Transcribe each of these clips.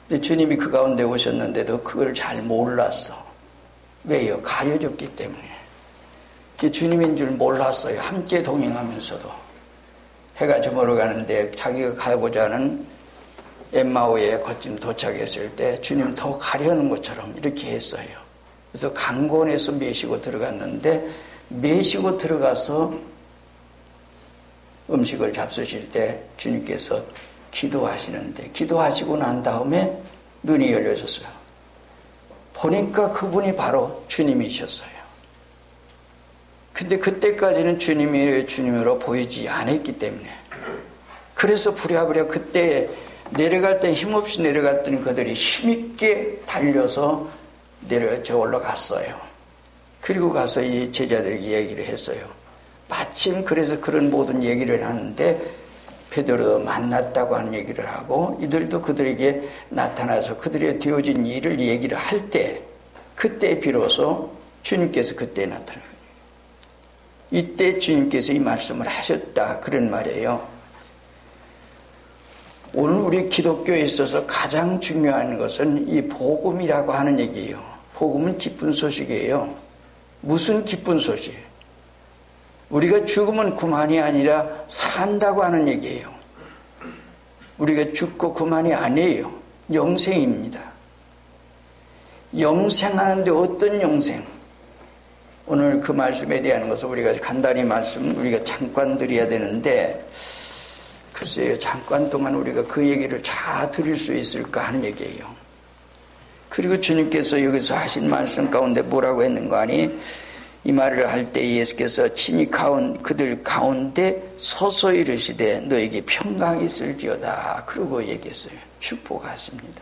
근데 주님이 그 가운데 오셨는데도 그걸 잘 몰랐어. 왜요? 가려졌기 때문에. 주님인 줄 몰랐어요. 함께 동행하면서도. 해가 저물어 가는데 자기가 가고자 하는 엠마오에 거쯤 도착했을 때 주님 더 가려는 것처럼 이렇게 했어요. 그래서 강권에서 메시고 들어갔는데, 메시고 들어가서 음식을 잡수실 때 주님께서 기도하시는데, 기도하시고 난 다음에 눈이 열려졌어요. 보니까 그분이 바로 주님이셨어요. 근데 그때까지는 주님이 주님으로 보이지 않았기 때문에, 그래서 부랴부랴 그때 내려갈 때 힘없이 내려갔더니 그들이 힘있게 달려서 저걸로 갔어요. 그리고 가서 이 제자들에게 얘기를 했어요. 마침 그래서 그런 모든 얘기를 하는데 베드로도 만났다고 하는 얘기를 하고, 이들도 그들에게 나타나서 그들의 되어진 일을 얘기를 할 때, 그때 비로소 주님께서 그때 나타나요. 이때 주님께서 이 말씀을 하셨다, 그런 말이에요. 오늘 우리 기독교에 있어서 가장 중요한 것은 이 복음이라고 하는 얘기예요. 복음은 기쁜 소식이에요. 무슨 기쁜 소식? 우리가 죽으면 그만이 아니라 산다고 하는 얘기예요. 우리가 죽고 그만이 아니에요. 영생입니다. 영생하는데 어떤 영생? 오늘 그 말씀에 대한 것을 우리가 간단히 우리가 잠깐 드려야 되는데, 글쎄요, 잠깐 동안 우리가 그 얘기를 다 드릴 수 있을까 하는 얘기예요. 그리고 주님께서 여기서 하신 말씀 가운데 뭐라고 했는가 하니, 이 말을 할 때 예수께서 친히 그들 가운데 서서 이르시되 너에게 평강이 있을지어다, 그러고 얘기했어요. 축복하십니다.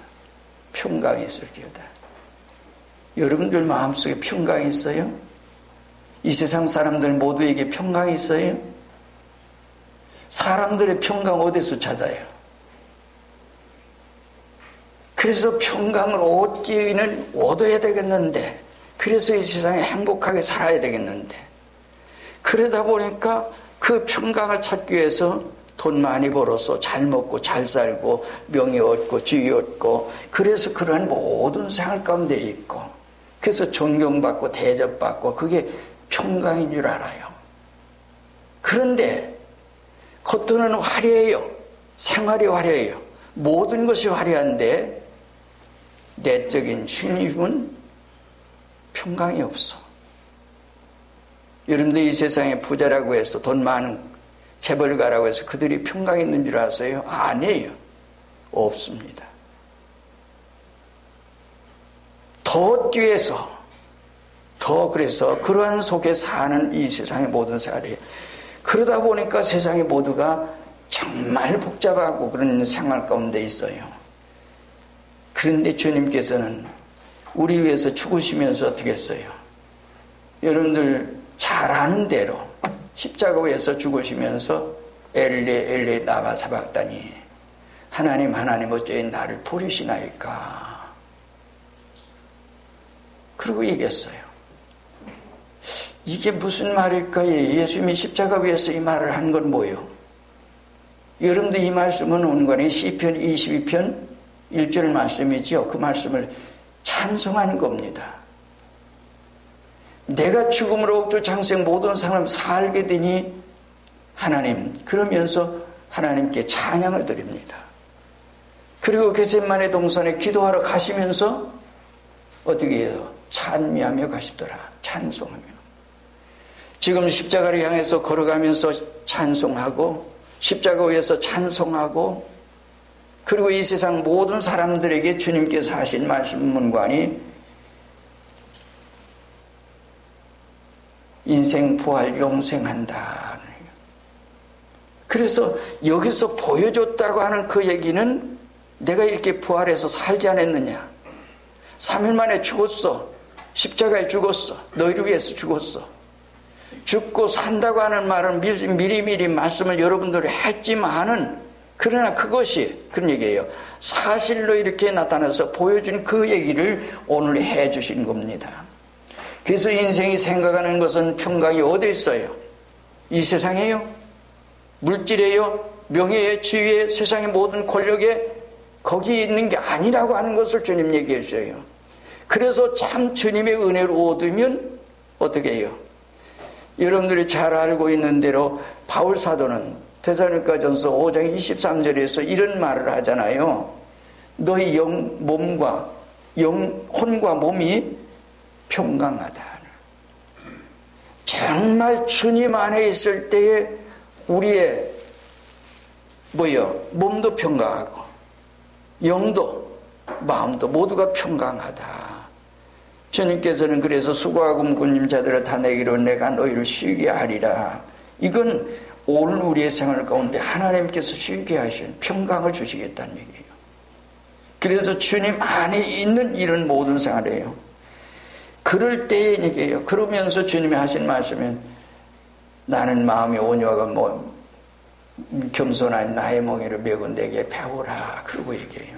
평강이 있을지어다. 여러분들 마음속에 평강이 있어요? 이 세상 사람들 모두에게 평강이 있어요? 사람들의 평강 어디서 찾아요? 그래서 평강을 얻어야 되겠는데, 그래서 이 세상에 행복하게 살아야 되겠는데, 그러다 보니까 그 평강을 찾기 위해서 돈 많이 벌어서 잘 먹고 잘 살고 명예 얻고 지위 얻고, 그래서 그러한 모든 생활 가운데 있고, 그래서 존경받고 대접받고, 그게 평강인 줄 알아요. 그런데 겉으로는 화려해요. 생활이 화려해요. 모든 것이 화려한데 내적인 주님은 평강이 없어. 여러분들 이 세상에 부자라고 해서 돈 많은 재벌가라고 해서 그들이 평강이 있는 줄 아세요? 아니에요. 없습니다. 더 얻기 위해서, 그래서 그러한 속에 사는 이 세상의 모든 생활이에요. 그러다 보니까 세상의 모두가 정말 복잡하고 그런 생활 가운데 있어요. 그런데 주님께서는 우리 위해서 죽으시면서 어떻게 했어요? 여러분들 잘 아는 대로 십자가 위에서 죽으시면서 엘리 라마 사박다니, 하나님 어찌 나를 버리시나이까, 그러고 얘기했어요. 이게 무슨 말일까요? 예수님이 십자가 위에서 이 말을 한 건 뭐예요? 여러분들 이 말씀은 온전히 시편 22편 1절 말씀이죠. 그 말씀을 찬송하는 겁니다. 내가 죽음으로부터 장생 모든 사람 살게 되니 하나님, 그러면서 하나님께 찬양을 드립니다. 그리고 겟세마네 동산에 기도하러 가시면서 어떻게 해요? 찬미하며 가시더라. 찬송하며. 지금 십자가를 향해서 걸어가면서 찬송하고, 십자가 위에서 찬송하고, 그리고 이 세상 모든 사람들에게 주님께서 하신 말씀문관이 인생, 부활, 용생한다. 그래서 여기서 보여줬다고 하는 그 얘기는 내가 이렇게 부활해서 살지 않았느냐, 3일 만에 죽었어, 십자가에 죽었어, 너희를 위해서 죽었어, 죽고 산다고 하는 말은 미리미리 말씀을 여러분들이 했지만은, 그러나 그것이 그런 얘기예요. 사실로 이렇게 나타나서 보여준 그 얘기를 오늘 해주신 겁니다. 그래서 인생이 생각하는 것은 평강이 어디 있어요? 이 세상에요? 물질에요? 명예에? 지위에? 세상의 모든 권력에? 거기 있는 게 아니라고 하는 것을 주님 얘기해 주셔요. 그래서 참 주님의 은혜를 얻으면 어떻게 해요? 여러분들이 잘 알고 있는 대로 바울 사도는 데살로니가전서 5장 23절에서 이런 말을 하잖아요. 너희 혼과 몸이 평강하다. 정말 주님 안에 있을 때에 우리의 몸도 평강하고 영도 마음도 모두가 평강하다. 주님께서는 그래서 수고하고 무거운 자들을 다 내기로 내가 너희를 쉬게 하리라. 이건 오늘 우리의 생활 가운데 하나님께서 쉬게 하시는 평강을 주시겠다는 얘기예요. 그래서 주님 안에 있는 이런 모든 생활이에요. 그럴 때에 얘기해요. 그러면서 주님이 하신 말씀은 나는 마음이 온유하고 겸손한 나의 멍에를 메고 내게 배우라. 그러고 얘기해요.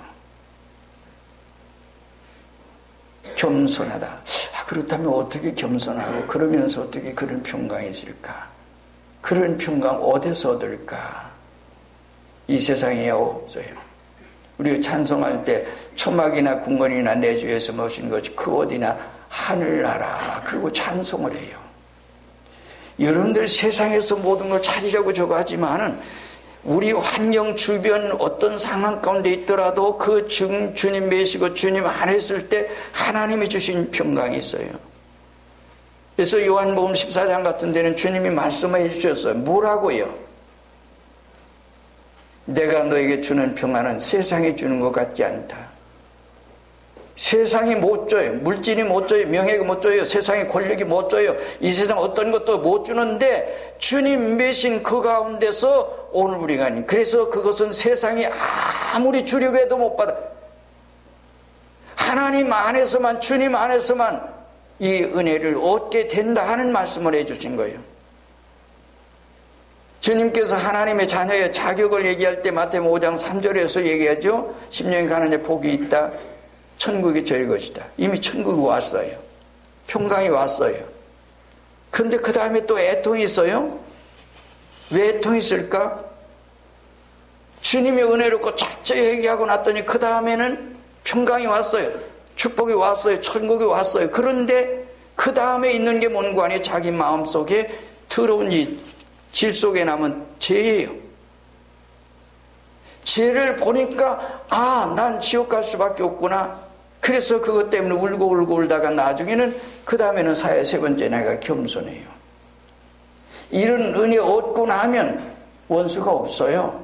겸손하다. 그렇다면 어떻게 겸손하고 그러면서 어떻게 그런 평강이 있을까? 그런 평강 어디서 얻을까? 이 세상에 없어요. 우리가 찬송할 때 초막이나 궁궐이나 내 주에서 모신 것이 그 어디나 하늘나라. 그리고 찬송을 해요. 여러분들 세상에서 모든 걸 찾으려고 저거 하지만은 우리 환경 주변 어떤 상황 가운데 있더라도 그 주님 계시고 주님 안에 있을 때 하나님이 주신 평강이 있어요. 그래서 요한복음 14장 같은 데는 주님이 말씀해 주셨어요. 뭐라고요? 내가 너에게 주는 평안은 세상이 주는 것 같지 않다. 세상이 못 줘요. 물질이 못 줘요. 명예가 못 줘요. 세상의 권력이 못 줘요. 이 세상 어떤 것도 못 주는데 주님 매신 그 가운데서 오늘 우리가 아닌. 그래서 그것은 세상이 아무리 주려고 해도 못 받아. 하나님 안에서만 주님 안에서만 이 은혜를 얻게 된다 하는 말씀을 해주신 거예요. 주님께서 하나님의 자녀의 자격을 얘기할 때 마태복음 5장 3절에서 얘기하죠. 10년이 가는 데 복이 있다. 천국이 저희 것이다. 이미 천국이 왔어요. 평강이 왔어요. 그런데 그 다음에 또 애통이 있어요. 왜 애통이 있을까? 주님의 은혜를 쫙쫙 얘기하고 났더니 그 다음에는 평강이 왔어요. 축복이 왔어요. 천국이 왔어요. 그런데 그 다음에 있는 게 뭔가 아니에요. 자기 마음속에 더러운 질 속에 남은 죄예요. 죄를 보니까 난 지옥 갈 수밖에 없구나. 그래서 그것 때문에 울고 울다가 나중에는 그 다음에는 사회 세 번째 내가 겸손해요. 이런 은혜 얻고 나면 원수가 없어요.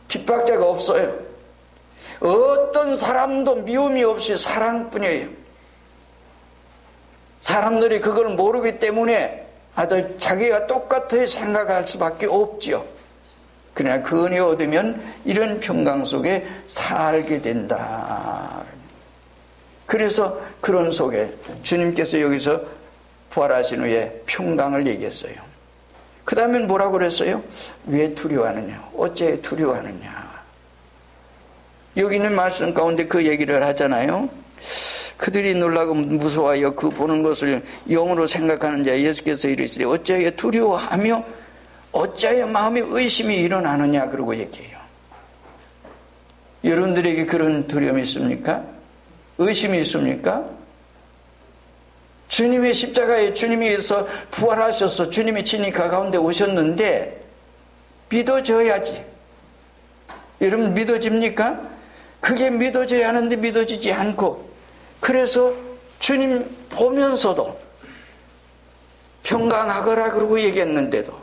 핍박자가 없어요. 어떤 사람도 미움이 없이 사랑뿐이에요. 사람들이 그걸 모르기 때문에 자기가 똑같이 생각할 수밖에 없죠. 그러나 그 은혜 얻으면 이런 평강 속에 살게 된다. 그래서 그런 속에 주님께서 여기서 부활하신 후에 평강을 얘기했어요. 그 다음엔 뭐라고 그랬어요? 왜 두려워하느냐? 어째 두려워하느냐? 여기 있는 말씀 가운데 그 얘기를 하잖아요. 그들이 놀라고 무서워하여 그 보는 것을 영으로 생각하는 자 예수께서 이르시되 어찌하여 두려워하며 어찌하여 마음에 의심이 일어나느냐 그러고 얘기해요. 여러분들에게 그런 두려움이 있습니까? 의심이 있습니까? 주님의 십자가에 주님이 위해서 부활하셔서 주님이 친히 가운데 오셨는데 믿어져야지. 여러분 믿어집니까? 그게 믿어져야 하는데 믿어지지 않고 그래서 주님 보면서도 평강하거라 그러고 얘기했는데도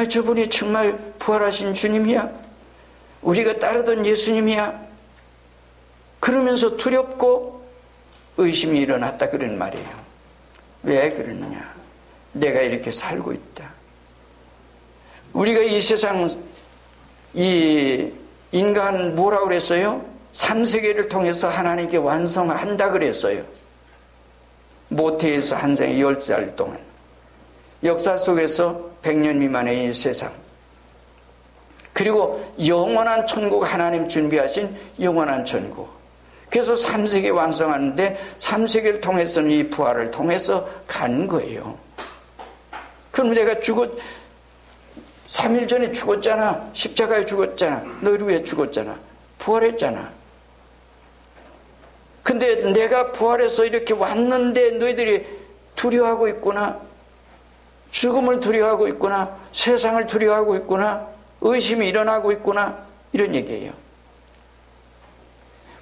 저분이 정말 부활하신 주님이야? 우리가 따르던 예수님이야? 그러면서 두렵고 의심이 일어났다 그런 말이에요. 왜 그러느냐? 내가 이렇게 살고 있다. 우리가 이 세상 이 인간 뭐라고 그랬어요? 3세계를 통해서 하나님께 완성한다 그랬어요. 모태에서 한 생에 10살 동안 역사 속에서 100년 미만의 이 세상 그리고 영원한 천국 하나님 준비하신 영원한 천국 그래서 3세계 완성하는데 3세계를 통해서는 이 부활을 통해서 가는 거예요. 그럼 내가 3일 전에 죽었잖아. 십자가에 죽었잖아. 너희를 위해 죽었잖아. 부활했잖아. 근데 내가 부활해서 이렇게 왔는데 너희들이 두려워하고 있구나. 죽음을 두려워하고 있구나. 세상을 두려워하고 있구나. 의심이 일어나고 있구나. 이런 얘기예요.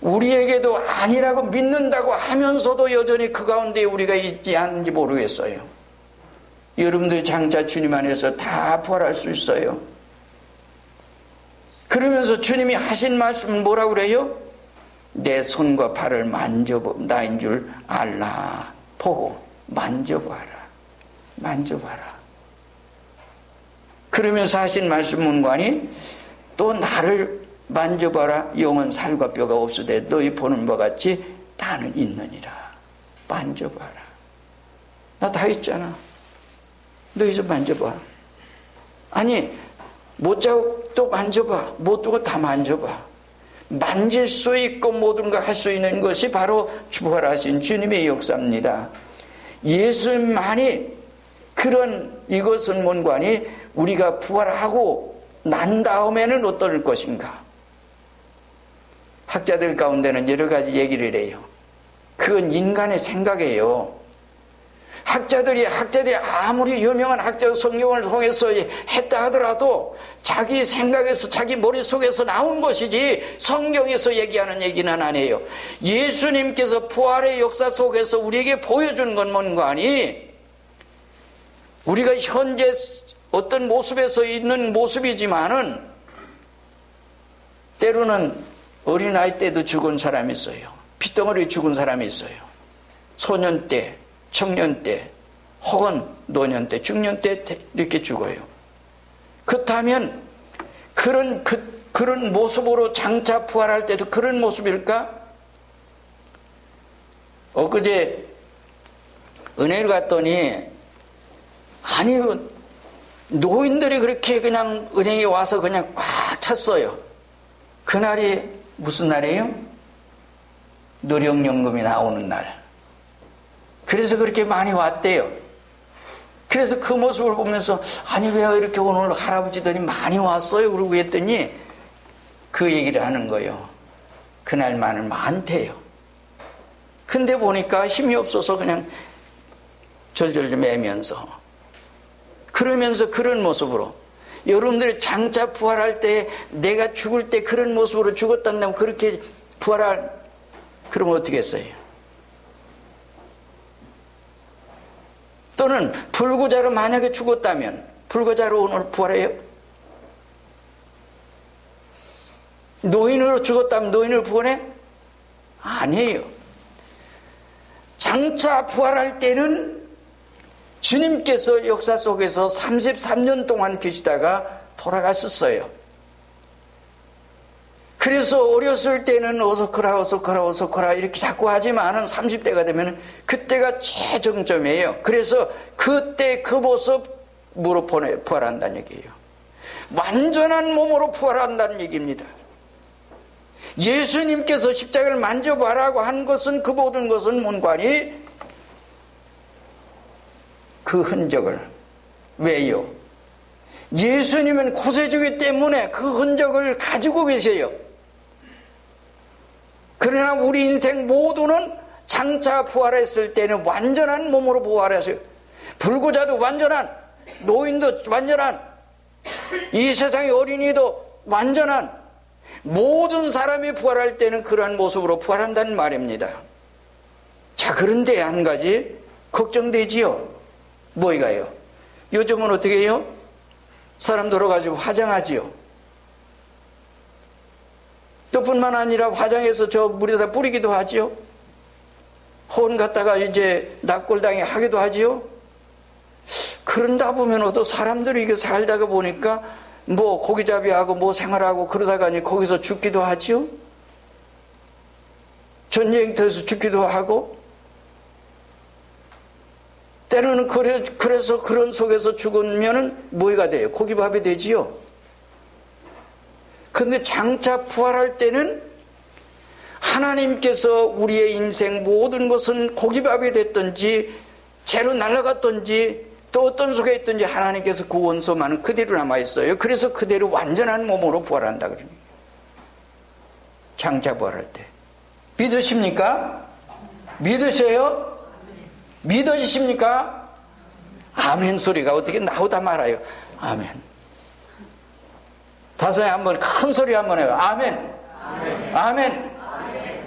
우리에게도 아니라고 믿는다고 하면서도 여전히 그 가운데 우리가 있지 않은지 모르겠어요. 여러분들이 장차 주님 안에서 다 부활할 수 있어요. 그러면서 주님이 하신 말씀은 뭐라고 그래요? 내 손과 발을 만져보, 나인 줄 알라. 보고 만져봐라. 만져봐라. 그러면서 하신 말씀 문관이 또 나를 만져봐라. 영은 살과 뼈가 없으되 너희 보는 바 같이 나는 있느니라. 만져봐라. 나 다 있잖아. 너희 좀 만져봐. 아니 못자국도 만져봐. 못 두고 다 만져봐. 만질 수 있고 모든 걸 할 수 있는 것이 바로 부활하신 주님의 역사입니다. 예수만이 그런 이것은 뭔관이 우리가 부활하고 난 다음에는 어떨 것인가? 학자들 가운데는 여러 가지 얘기를 해요. 그건 인간의 생각이에요. 학자들이 아무리 유명한 학자 성경을 통해서 했다 하더라도 자기 생각에서 자기 머릿속에서 나온 것이지 성경에서 얘기하는 얘기는 아니에요. 예수님께서 부활의 역사 속에서 우리에게 보여준 건 뭔가 하니 우리가 현재 어떤 모습에서 있는 모습이지만은 때로는 어린아이 때도 죽은 사람이 있어요. 핏덩어리 죽은 사람이 있어요. 소년 때, 청년 때, 혹은 노년 때, 중년 때 이렇게 죽어요. 그렇다면 그런 모습으로 장차 부활할 때도 그런 모습일까? 엊그제 은혜를 갔더니 아니 노인들이 그렇게 그냥 은행에 와서 그냥 꽉 찼어요. 그날이 무슨 날이에요? 노령연금이 나오는 날. 그래서 그렇게 많이 왔대요. 그래서 그 모습을 보면서 아니 왜 이렇게 오늘 할아버지들이 많이 왔어요? 그러고 했더니 그 얘기를 하는 거예요. 그날만은 많대요. 근데 보니까 힘이 없어서 그냥 절절 매면서 그러면서 그런 모습으로 여러분들이 장차 부활할 때 내가 죽을 때 그런 모습으로 죽었단다면 그렇게 부활할 그러면 어떻게 했어요? 또는 불구자로 만약에 죽었다면 불구자로 오늘 부활해요? 노인으로 죽었다면 노인으로 부활해? 아니에요. 장차 부활할 때는 주님께서 역사 속에서 33년 동안 계시다가 돌아가셨어요. 그래서 어렸을 때는 어서커라 이렇게 자꾸 하지만은 30대가 되면 그때가 최정점이에요. 그래서 그때 그 모습으로 부활한다는 얘기예요. 완전한 몸으로 부활한다는 얘기입니다. 예수님께서 십자가를 만져봐라고 한 것은 그 모든 것은 뭔관이 그 흔적을 왜요? 예수님은 구세주이기 때문에 그 흔적을 가지고 계세요. 그러나 우리 인생 모두는 장차 부활했을 때는 완전한 몸으로 부활하세요. 불구자도 완전한, 노인도 완전한, 이 세상의 어린이도 완전한 모든 사람이 부활할 때는 그러한 모습으로 부활한다는 말입니다. 자, 그런데 한 가지 걱정되지요. 뭐이가요? 요즘은 어떻게 해요? 사람 들어가지고 화장하지요. 또 뿐만 아니라 화장해서 저 물에다 뿌리기도 하지요. 혼 갖다가 이제 낙골당에 하기도 하지요. 그런다 보면 어떤 사람들이 이게 살다가 보니까 뭐 고기잡이하고 뭐 생활하고 그러다가 거기서 죽기도 하지요. 전쟁터에서 죽기도 하고 때로는 그래서 그런 속에서 죽으면은 뭐가 돼요? 고기밥이 되지요. 그런데 장차 부활할 때는 하나님께서 우리의 인생 모든 것은 고기밥이 됐든지 재로 날아갔든지 또 어떤 속에 있든지 하나님께서 그 원소만은 그대로 남아있어요. 그래서 그대로 완전한 몸으로 부활한다 그러니 장차 부활할 때 믿으십니까? 믿으세요? 믿어지십니까? 아멘 소리가 어떻게 나오다 말아요. 아멘. 다섯에 한번 큰 소리 한번 해요. 아멘. 아멘. 아멘.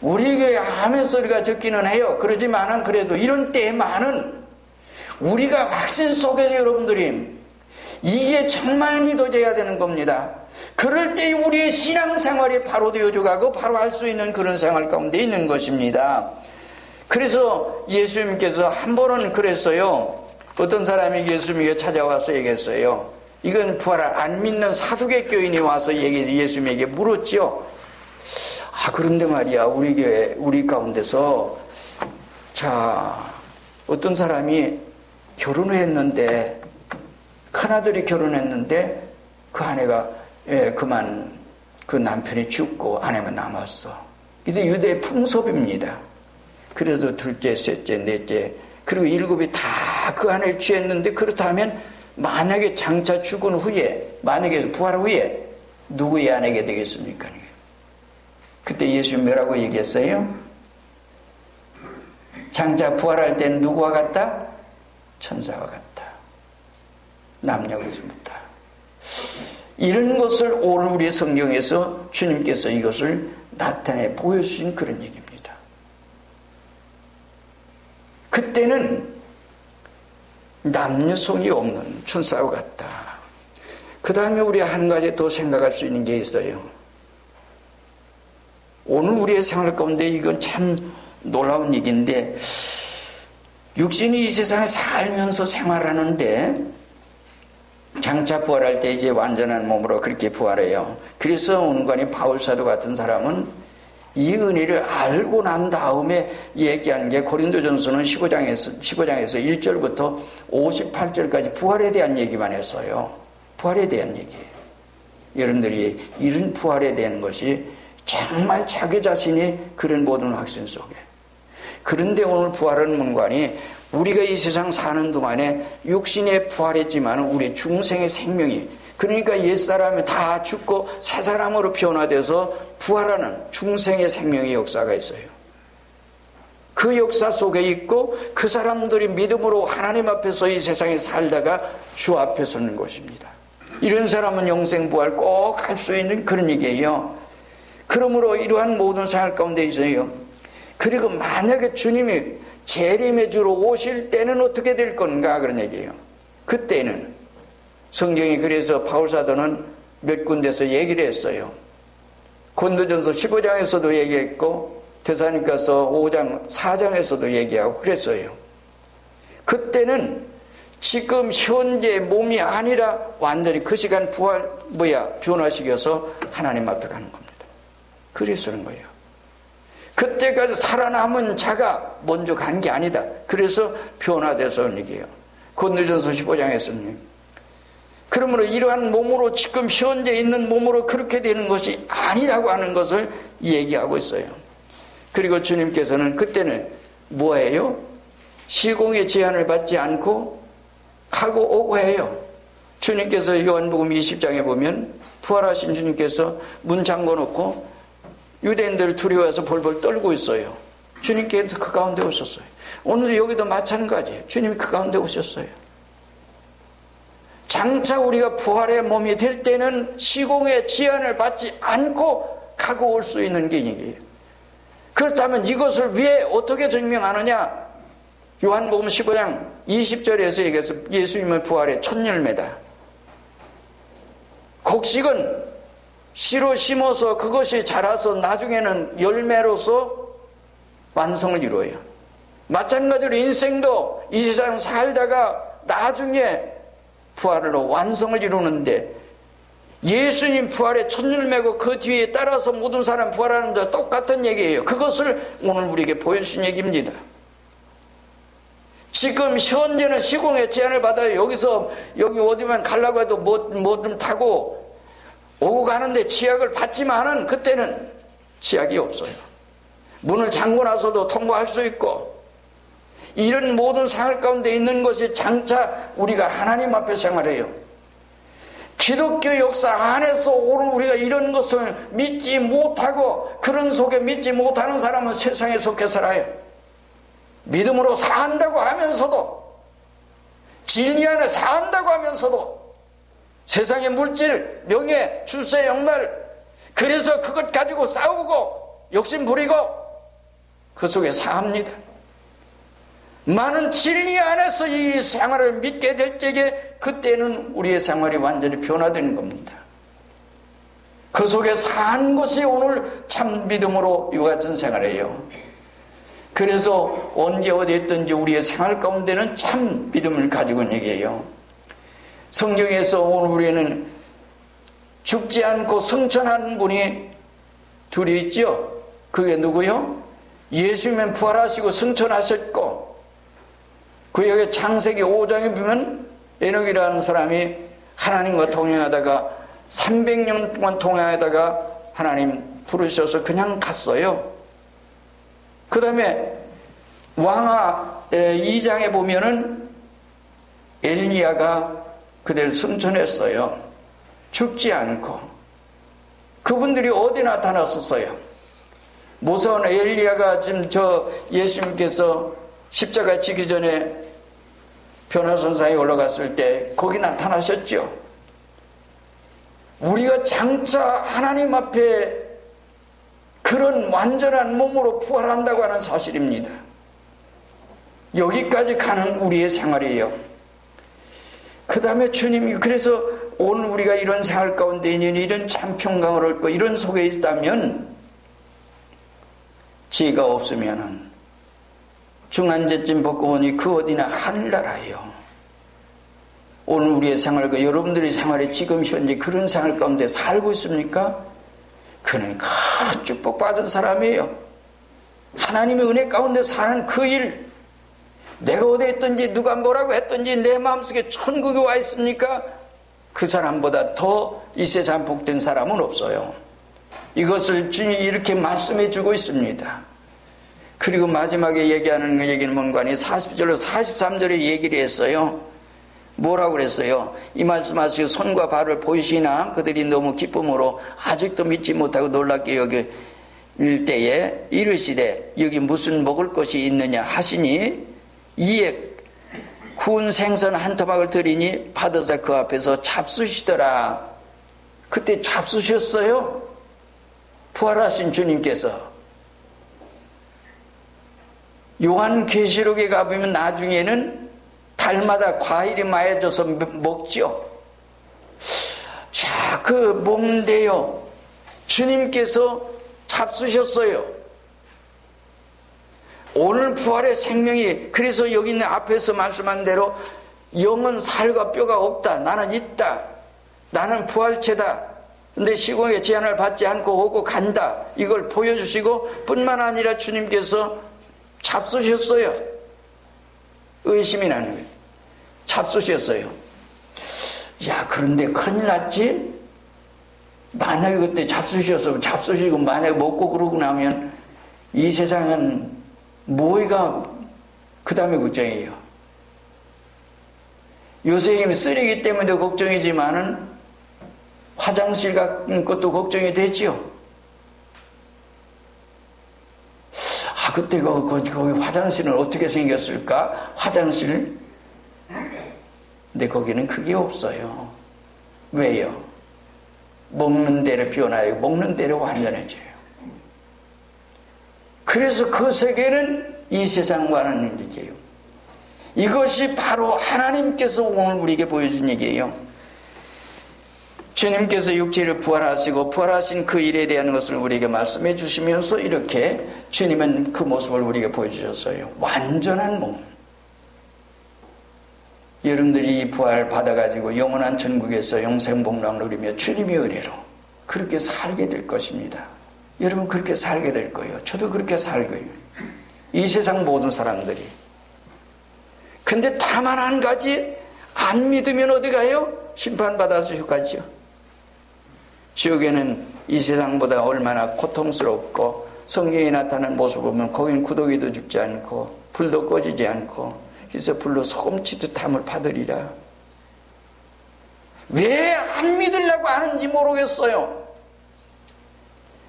우리 교회 아멘 소리가 적기는 해요. 그러지만은 그래도 이런 때에만은 우리가 확신 속에서 여러분들이 이게 정말 믿어져야 되는 겁니다. 그럴 때 우리의 신앙생활이 바로 되어져가고 바로 할 수 있는 그런 생활 가운데 있는 것입니다. 그래서 예수님께서 한 번은 그랬어요. 어떤 사람이 예수님에게 찾아와서 얘기했어요. 이건 부활을 안 믿는 사두개 교인이 와서 예수님에게 물었죠. 그런데 말이야, 우리 교회, 우리 가운데서 어떤 사람이 결혼을 했는데, 큰아들이 결혼했는데 그 아내가 그만 그 남편이 죽고 아내만 남았어. 이게 유대의 풍습입니다. 그래도 둘째, 셋째, 넷째 그리고 일곱이 다 그 아내를 취했는데, 그렇다면 만약에 장차 죽은 후에, 만약에 부활 후에 누구의 아내가 되겠습니까? 그때 예수님 뭐라고 얘기했어요? 장차 부활할 땐 누구와 같다? 천사와 같다. 남녀가지 못다. 이런 것을 오늘 우리 성경에서 주님께서 이것을 나타내 보여주신 그런 얘기입니다. 그때는 남녀성이 없는 천사와 같다. 그 다음에 우리 한 가지 더 생각할 수 있는 게 있어요. 오늘 우리의 생활 가운데 이건 참 놀라운 얘기인데, 육신이 이 세상에 살면서 생활하는데 장차 부활할 때 이제 완전한 몸으로 그렇게 부활해요. 그래서 온관이 바울사도 같은 사람은 이 은혜를 알고 난 다음에 얘기한 게 고린도전서는 15장에서 1절부터 58절까지 부활에 대한 얘기만 했어요. 부활에 대한 얘기예요. 여러분들이 이런 부활에 대한 것이 정말 자기 자신이 그런 모든 확신 속에. 그런데 오늘 부활은 문관이 우리가 이 세상 사는 동안에 육신에 부활했지만 우리 중생의 생명이, 그러니까 옛사람이 다 죽고 새 사람으로 변화돼서 부활하는 중생의 생명의 역사가 있어요. 그 역사 속에 있고 그 사람들이 믿음으로 하나님 앞에서 이 세상에 살다가 주 앞에 서는 것입니다. 이런 사람은 영생 부활 꼭 할 수 있는 그런 얘기예요. 그러므로 이러한 모든 생활 가운데 있어요. 그리고 만약에 주님이 재림의 주로 오실 때는 어떻게 될 건가 그런 얘기예요. 그때는 성경이 그래서 바울사도는 몇 군데서 얘기를 했어요. 고린도전서 15장에서도 얘기했고 데살로니가서 5장 4장에서도 얘기하고 그랬어요. 그때는 지금 현재 몸이 아니라 완전히 그 시간 변화시켜서 하나님 앞에 가는 겁니다. 그래서 그런 거예요. 그때까지 살아남은 자가 먼저 간 게 아니다. 그래서 변화돼서 얘기해요. 고린도전서 15장에서는. 그러므로 이러한 몸으로 지금 현재 있는 몸으로 그렇게 되는 것이 아니라고 하는 것을 얘기하고 있어요. 그리고 주님께서는 그때는 뭐예요? 시공의 제한을 받지 않고 가고 오고 해요. 주님께서 요한복음 20장에 보면 부활하신 주님께서 문 잠궈놓고 유대인들 두려워해서 벌벌 떨고 있어요. 주님께서 그 가운데 오셨어요. 오늘 여기도 마찬가지예요. 주님이 그 가운데 오셨어요. 장차 우리가 부활의 몸이 될 때는 시공의 제한을 받지 않고 가고 올 수 있는 게 얘기예요. 그렇다면 이것을 왜 어떻게 증명하느냐? 요한복음 15장 20절에서 얘기해서 예수님의 부활의 첫 열매다. 곡식은 씨로 심어서 그것이 자라서 나중에는 열매로서 완성을 이루어요. 마찬가지로 인생도 이 세상 살다가 나중에 부활로 완성을 이루는데, 예수님 부활의 첫 열매고 그 뒤에 따라서 모든 사람 부활하는 데 똑같은 얘기예요. 그것을 오늘 우리에게 보여주신 얘기입니다. 지금 현재는 시공의 제한을 받아요. 여기 어디만 가려고 해도 뭐 좀 타고 오고 가는데 지약을 받지만은 그때는 지약이 없어요. 문을 잠궈 놔서도 통과할 수 있고, 이런 모든 생활 가운데 있는 것이 장차 우리가 하나님 앞에 생활해요. 기독교 역사 안에서 오늘 우리가 이런 것을 믿지 못하고 그런 속에 믿지 못하는 사람은 세상에 속해 살아요. 믿음으로 산다고 하면서도, 진리 안에 산다고 하면서도 세상의 물질, 명예, 출세, 영달, 그래서 그것 가지고 싸우고 욕심 부리고 그 속에 사합니다. 많은 진리 안에서 이 생활을 믿게 될 적에 그때는 우리의 생활이 완전히 변화되는 겁니다. 그 속에 산 것이 오늘 참 믿음으로 이와 같은 생활이에요. 그래서 언제 어디 있든지 우리의 생활 가운데는 참 믿음을 가지고 얘기해요. 성경에서 오늘 우리는 죽지 않고 승천하는 분이 둘이 있죠. 그게 누구요? 예수님은 부활하시고 승천하셨고, 그 여기 창세기 5장에 보면 에녹이라는 사람이 하나님과 동행하다가 300년 동안 동행하다가 하나님 부르셔서 그냥 갔어요. 그 다음에 왕하 2장에 보면은 엘리야가 그대를 승천했어요. 죽지 않고. 그분들이 어디 나타났었어요? 모세와 엘리야가 지금 예수님께서 십자가 지기 전에 변화선상에 올라갔을 때 거기 나타나셨죠. 우리가 장차 하나님 앞에 그런 완전한 몸으로 부활한다고 하는 사실입니다. 여기까지 가는 우리의 생활이에요. 그 다음에 주님이, 그래서 오늘 우리가 이런 생활 가운데 있는 이런 참 평강을 얻고 이런 속에 있다면, 지혜가 없으면은 중한제쯤 벗고 보니 그 어디나 하늘나라예요. 오늘 우리의 생활과 여러분들의 생활에 지금 현재 그런 생활 가운데 살고 있습니까? 그는 큰 축복받은 사람이에요. 하나님의 은혜 가운데 사는 그 일, 내가 어디 있든지 누가 뭐라고 했든지 내 마음속에 천국에 와 있습니까? 그 사람보다 더 이 세상 복된 사람은 없어요. 이것을 주님이 이렇게 말씀해 주고 있습니다. 그리고 마지막에 얘기하는 그 얘기는 뭔가 하니 40절로 43절에 얘기를 했어요. 뭐라고 그랬어요? 이 말씀하시고 손과 발을 보이시나 그들이 너무 기쁨으로 아직도 믿지 못하고 놀랍게 여길 때에 이르시되 여기 무슨 먹을 것이 있느냐 하시니 이에 구운 생선 한 토막을 드리니 받아서 그 앞에서 잡수시더라. 그때 잡수셨어요? 부활하신 주님께서. 요한계시록에 가보면 나중에는 달마다 과일이 마여져서 먹지요. 자, 그 먹는데요, 주님께서 잡수셨어요. 오늘 부활의 생명이, 그래서 여기 있는 앞에서 말씀한 대로 영은 살과 뼈가 없다, 나는 있다, 나는 부활체다, 근데 시공의 제한을 받지 않고 오고 간다, 이걸 보여주시고 뿐만 아니라 주님께서 잡수셨어요. 의심이 나는 거예요. 잡수셨어요. 야, 그런데 큰일 났지? 만약에 그때 잡수시고 만약에 먹고 그러고 나면 이 세상은 뭐가 그 다음에 걱정이에요. 요새 쓰레기 때문에도 걱정이지만은 화장실 같은 것도 걱정이 되지요. 아, 그때 거기 화장실은 어떻게 생겼을까? 화장실? 근데 거기는 그게 없어요. 왜요? 먹는 대로 변화하고 먹는 대로 완전해져요. 그래서 그 세계는 이 세상과는 얘기예요. 이것이 바로 하나님께서 오늘 우리에게 보여준 얘기예요. 주님께서 육체를 부활하시고 부활하신 그 일에 대한 것을 우리에게 말씀해 주시면서 이렇게 주님은 그 모습을 우리에게 보여주셨어요. 완전한 몸. 여러분들이 이 부활 받아가지고 영원한 천국에서 영생복락을 누리며 주님의 은혜로 그렇게 살게 될 것입니다. 여러분 그렇게 살게 될 거예요. 저도 그렇게 살고요. 이 세상 모든 사람들이. 근데 다만 한 가지, 안 믿으면 어디 가요? 심판받아서 휴가죠. 지옥에는 이 세상보다 얼마나 고통스럽고 성경에 나타나는 모습을 보면 거긴 구더기도 죽지 않고 불도 꺼지지 않고 그래서 불로 소금치듯 담을 받으리라. 왜 안 믿으려고 하는지 모르겠어요.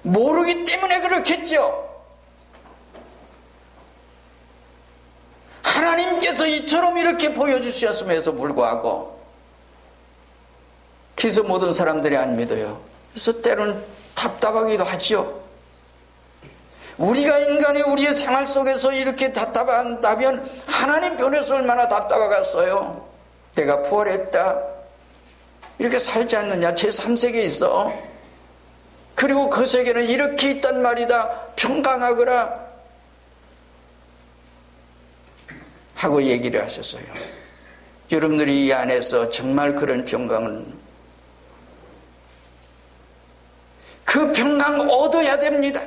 모르기 때문에 그렇겠죠. 하나님께서 이처럼 이렇게 보여주셨음에도 불구하고 그래서 모든 사람들이 안 믿어요. 그래서 때로는 답답하기도 하지요. 우리가 인간이 우리의 생활 속에서 이렇게 답답한다면 하나님 편에서 얼마나 답답하겠어요. 내가 부활했다 이렇게 살지 않느냐. 제3세계에 있어. 그리고 그 세계는 이렇게 있단 말이다. 평강하거라 하고 얘기를 하셨어요. 여러분들이 이 안에서 정말 그런 평강을, 그 평강 얻어야 됩니다.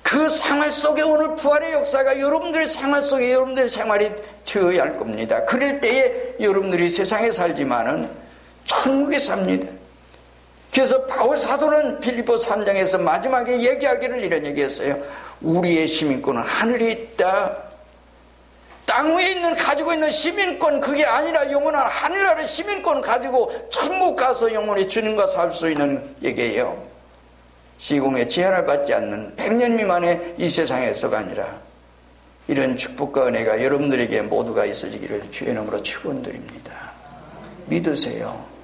그 생활 속에 오늘 부활의 역사가 여러분들의 생활 속에 여러분들의 생활이 되어야 할 겁니다. 그럴 때에 여러분들이 세상에 살지만은 천국에 삽니다. 그래서 바울 사도는 빌립보 3장에서 마지막에 얘기하기를 이런 얘기했어요. 우리의 시민권은 하늘에 있다. 땅 위에 있는 가지고 있는 시민권, 그게 아니라 영원한 하늘나라의 시민권 가지고 천국 가서 영원히 주님과 살 수 있는 얘기예요. 시공의 제한을 받지 않는 100년 미만의 이 세상에서가 아니라 이런 축복과 은혜가 여러분들에게 모두가 있어지기를 주의 이름으로 축원드립니다. 믿으세요.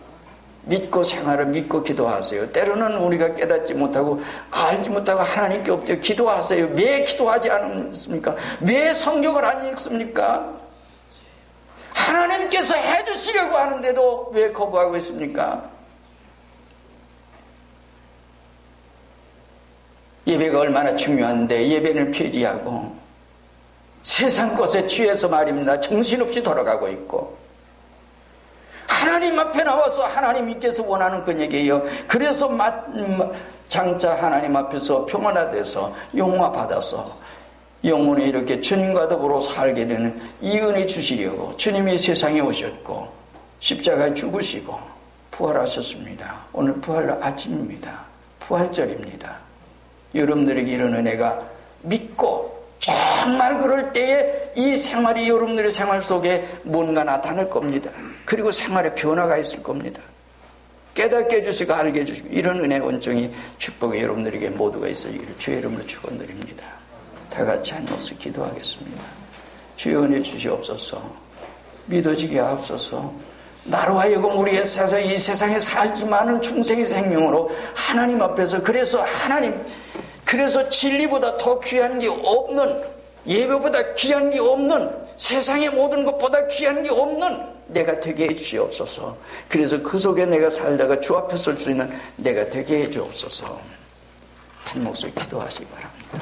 믿고 생활을 믿고 기도하세요. 때로는 우리가 깨닫지 못하고 알지 못하고 하나님께 엎드려 기도하세요. 왜 기도하지 않습니까? 왜 성경을 안 읽습니까? 하나님께서 해주시려고 하는데도 왜 거부하고 있습니까? 예배가 얼마나 중요한데 예배는 폐지하고 세상 것에 취해서 말입니다. 정신없이 돌아가고 있고 하나님 앞에 나와서 하나님께서 원하는 그 얘기예요. 그래서 장차 하나님 앞에서 평안화돼서 용화 받아서 영원히 이렇게 주님과 더불어 살게 되는 이 은혜 주시려고 주님이 세상에 오셨고 십자가에 죽으시고 부활하셨습니다. 오늘 부활 아침입니다. 부활절입니다. 여러분들에게 이런 은혜가 믿고 정말 그럴 때에 이 생활이 여러분들의 생활 속에 뭔가 나타날 겁니다. 그리고 생활에 변화가 있을 겁니다. 깨닫게 해주시고 알게 해주시고 이런 은혜 온종이 축복이 여러분들에게 모두가 있어지기를 주의 이름으로 축원드립니다. 다 같이 한 목소리 기도하겠습니다. 주여 은혜 주시옵소서. 믿어지게 하옵소서. 나로 하여금 우리의 이 세상에 살지만은 중생의 생명으로 하나님 앞에서 그래서 진리보다 더 귀한 게 없는, 예배보다 귀한 게 없는, 세상의 모든 것보다 귀한 게 없는 내가 되게 해주시옵소서. 그래서 그 속에 내가 살다가 주 앞에 설 수 있는 내가 되게 해주옵소서. 한 목소리 기도하시기 바랍니다.